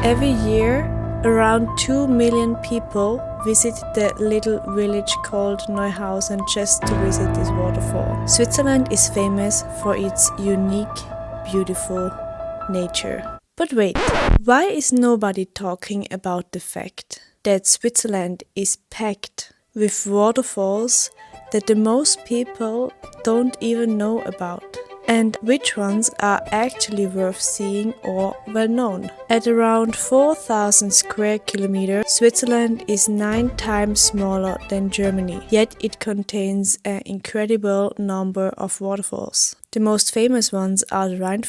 Every year, around 2 million people visit the little village called Neuhausen just to visit this waterfall. Switzerland is famous for its unique, beautiful nature. But wait, why is nobody talking about the fact that Switzerland is packed with waterfalls that the most people don't even know about? And which ones are actually worth seeing or well known? At around 4,000 square kilometers, Switzerland is 9 times smaller than Germany, yet it contains an incredible number of waterfalls. The most famous ones are the Rhine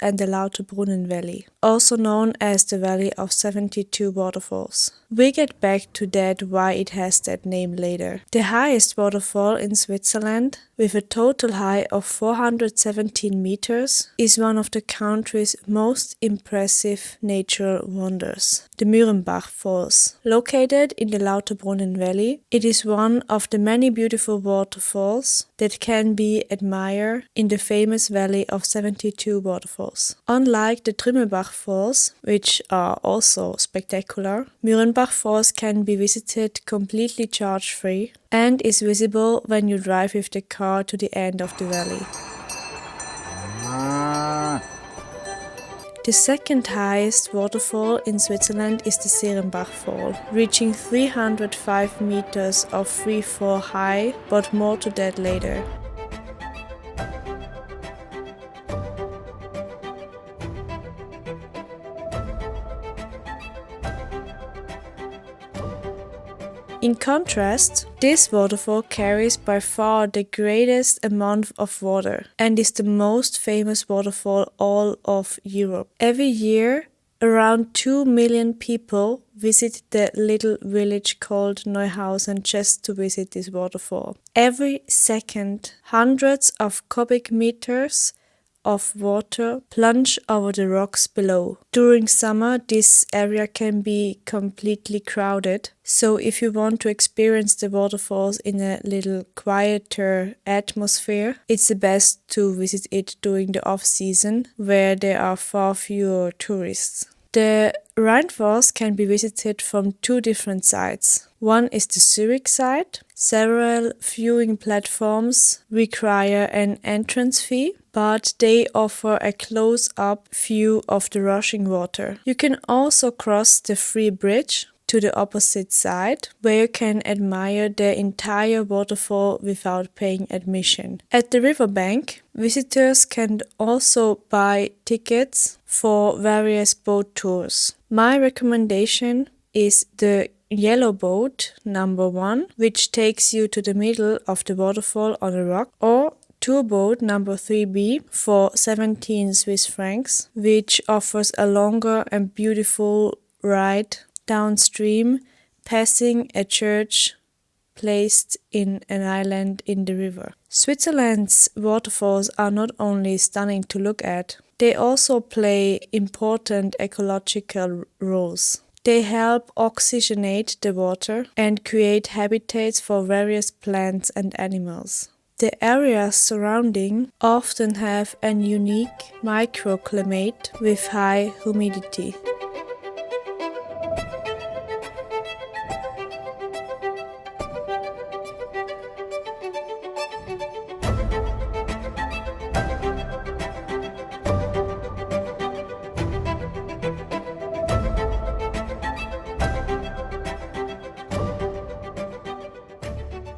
and the Lauterbrunnen Valley, also known as the Valley of 72 Waterfalls. We'll get back to that why it has that name later. The highest waterfall in Switzerland, with a total height of 417 meters, is one of the country's most impressive natural wonders, the Mührenbach Falls. Located in the Lauterbrunnen Valley, it is one of the many beautiful waterfalls that can be admired in the famous Valley of 72 Waterfalls. Unlike the Trimmelbach Falls, which are also spectacular, Mührenbach Falls can be visited completely charge-free and is visible when you drive with the car to the end of the valley. The second highest waterfall in Switzerland is the Serenbach Fall, reaching 305 meters of free fall high, but more to that later. In contrast, this waterfall carries by far the greatest amount of water and is the most famous waterfall all of Europe. Every year, around 2 million people visit the little village called Neuhausen just to visit this waterfall. Every second, hundreds of cubic meters of water plunge over the rocks below. During summer, this area can be completely crowded, so if you want to experience the waterfalls in a little quieter atmosphere, it's the best to visit it during the off-season, where there are far fewer tourists. The Rheinfalls can be visited from 2 different sides. One is the Zurich side. Several viewing platforms require an entrance fee, but they offer a close-up view of the rushing water. You can also cross the free bridge to the opposite side, where you can admire the entire waterfall without paying admission. At the riverbank, visitors can also buy tickets for various boat tours. My recommendation is the Yellow Boat number 1, which takes you to the middle of the waterfall on a rock, or Tour Boat number 3B for 17 Swiss francs, which offers a longer and beautiful ride downstream, passing a church placed in an island in the river. Switzerland's waterfalls are not only stunning to look at, they also play important ecological roles. They help oxygenate the water and create habitats for various plants and animals. The areas surrounding often have a unique microclimate with high humidity.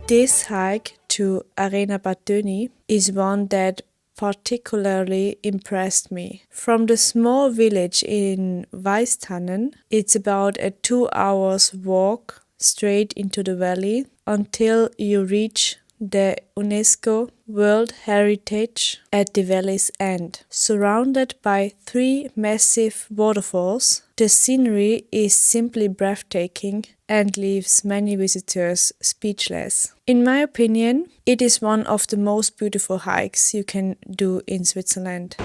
This hike to Arena Bad Döni is one that particularly impressed me. From the small village in Weißtannen, it's about a 2 hours walk straight into the valley until you reach the UNESCO World Heritage at the valley's end. Surrounded by 3 massive waterfalls, the scenery is simply breathtaking and leaves many visitors speechless. In my opinion, it is one of the most beautiful hikes you can do in Switzerland.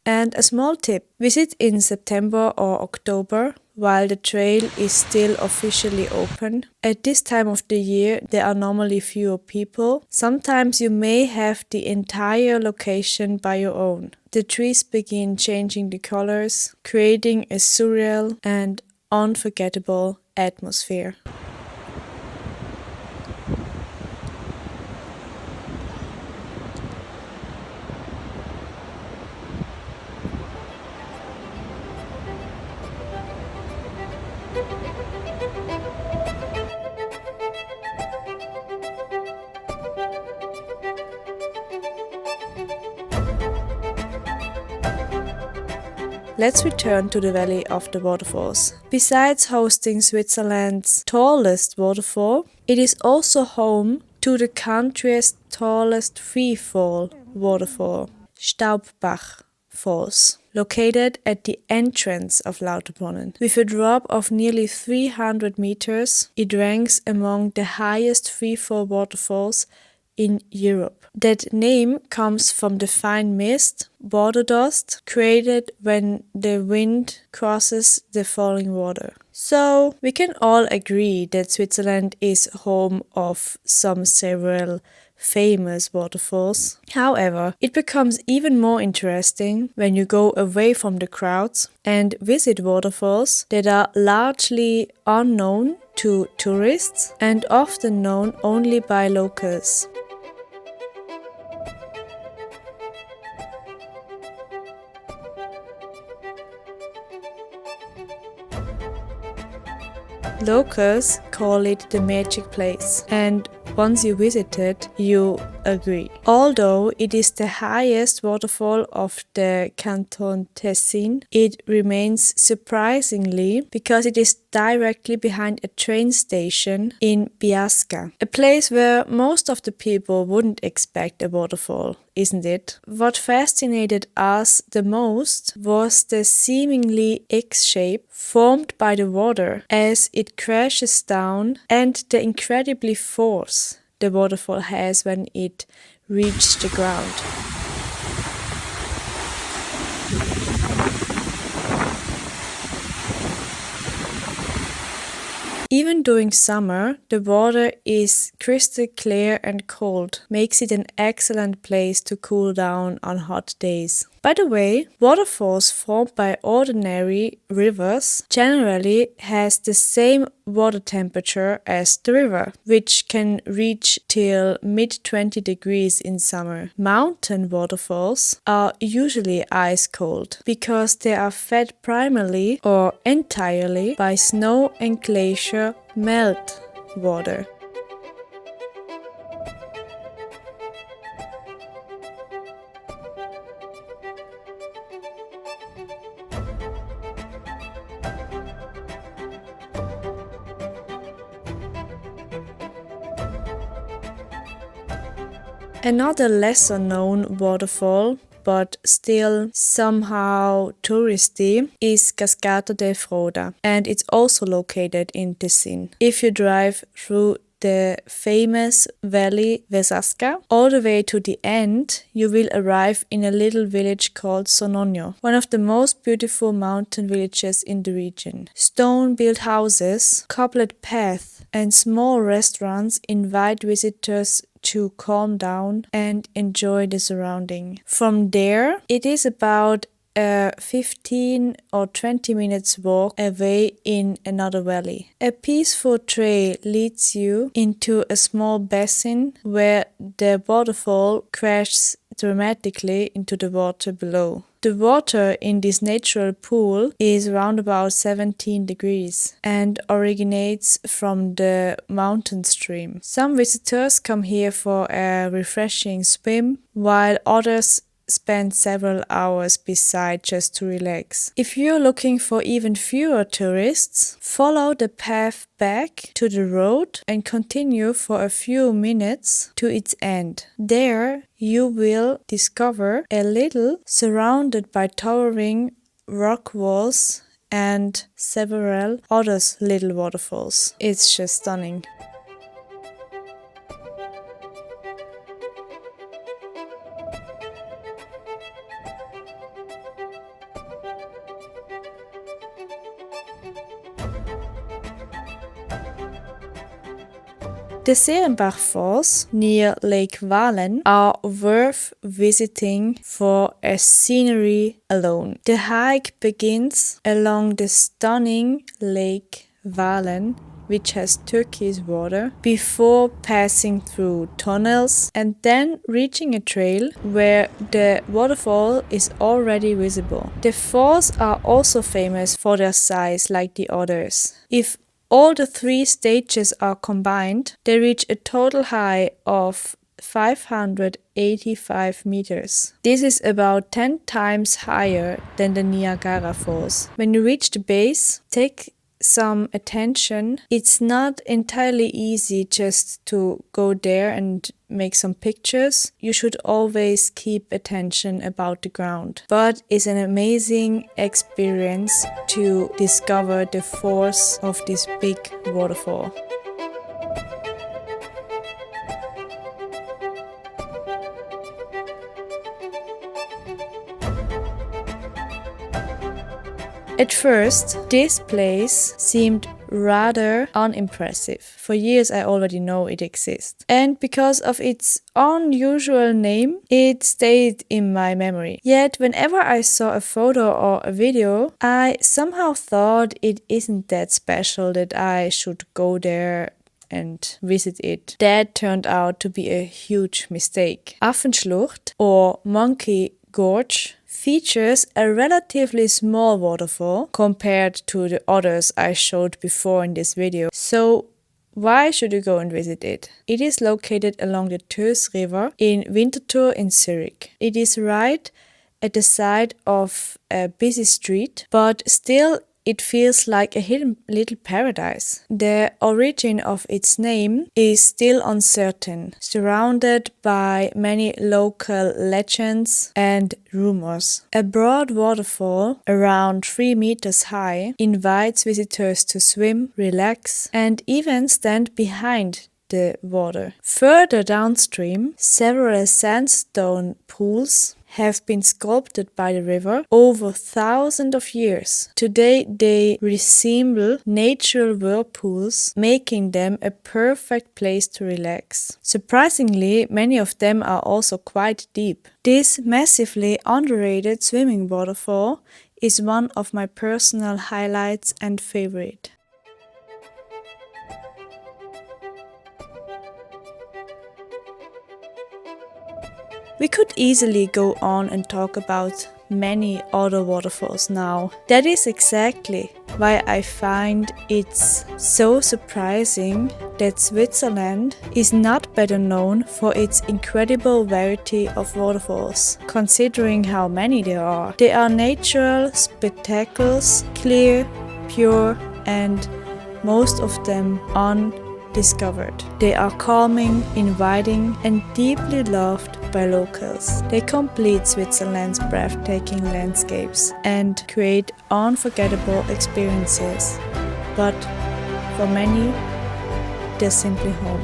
And a small tip, visit in September or October while the trail is still officially open. At this time of the year, there are normally fewer people. Sometimes you may have the entire location by your own. The trees begin changing the colors, creating a surreal and unforgettable atmosphere. Let's return to the Valley of the Waterfalls. Besides hosting Switzerland's tallest waterfall, it is also home to the country's tallest free-fall waterfall, Staubbach Falls, located at the entrance of Lauterbrunnen. With a drop of nearly 300 meters, it ranks among the highest free-fall waterfalls in Europe. That name comes from the fine mist, water dust, created when the wind crosses the falling water. So we can all agree that Switzerland is home of several famous waterfalls. However, it becomes even more interesting when you go away from the crowds and visit waterfalls that are largely unknown to tourists and often known only by locals. Locals call it the magic place, and once you visit it, you agree. Although it is the highest waterfall of the Canton Tessin, it remains surprisingly because it is directly behind a train station in Biasca, a place where most of the people wouldn't expect a waterfall, isn't it? What fascinated us the most was the seemingly X shape formed by the water as it crashes down and the incredibly force the waterfall has when it reaches the ground. Even during summer, the water is crystal clear and cold, makes it an excellent place to cool down on hot days. By the way, waterfalls formed by ordinary rivers generally has the same water temperature as the river, which can reach till mid-20 degrees in summer. Mountain waterfalls are usually ice cold because they are fed primarily or entirely by snow and glacier melt water. Another lesser known waterfall, but still somehow touristy, is Cascata del Froda, and it's also located in Tessin. If you drive through the famous valley Vesasca all the way to the end, you will arrive in a little village called Sononio, one of the most beautiful mountain villages in the region. Stone-built houses, cobbled paths, and small restaurants invite visitors to calm down and enjoy the surrounding. From there, it is about a 15 or 20 minutes walk away in another valley. A peaceful trail leads you into a small basin where the waterfall crashes dramatically into the water below. The water in this natural pool is around about 17 degrees and originates from the mountain stream. Some visitors come here for a refreshing swim, while others spend several hours beside just to relax. If you're looking for even fewer tourists, follow the path back to the road and continue for a few minutes to its end. There you will discover a little surrounded by towering rock walls and several other little waterfalls. It's just stunning. The Serenbach Falls near Lake Valen are worth visiting for a scenery alone. The hike begins along the stunning Lake Valen, which has turquoise water, before passing through tunnels and then reaching a trail where the waterfall is already visible. The falls are also famous for their size like the others. If all the 3 stages are combined, they reach a total height of 585 meters. This is about 10 times higher than the Niagara Falls. When you reach the base, take some attention. It's not entirely easy just to go there and make some pictures. You should always keep attention about the ground. But it's an amazing experience to discover the force of this big waterfall. At first, this place seemed rather unimpressive. For years I already know it exists. And because of its unusual name, it stayed in my memory. Yet whenever I saw a photo or a video, I somehow thought it isn't that special that I should go there and visit it. That turned out to be a huge mistake. Affenschlucht, or Monkey Gorge, features a relatively small waterfall compared to the others I showed before in this video. So why should you go and visit it? It is located along the Tös River in Winterthur in Zurich. It is right at the side of a busy street, but still it feels like a hidden little paradise. The origin of its name is still uncertain, surrounded by many local legends and rumors. A broad waterfall, around 3 meters high, invites visitors to swim, relax, and even stand behind the water. Further downstream, several sandstone pools have been sculpted by the river over thousands of years. Today they resemble natural whirlpools, making them a perfect place to relax. Surprisingly, many of them are also quite deep. This massively underrated swimming waterfall is one of my personal highlights and favorite. We could easily go on and talk about many other waterfalls now. That is exactly why I find it's so surprising that Switzerland is not better known for its incredible variety of waterfalls, considering how many there are. They are natural spectacles, clear, pure, and most of them undiscovered. They are calming, inviting, and deeply loved by locals. They complete Switzerland's breathtaking landscapes and create unforgettable experiences. But for many, they're simply home.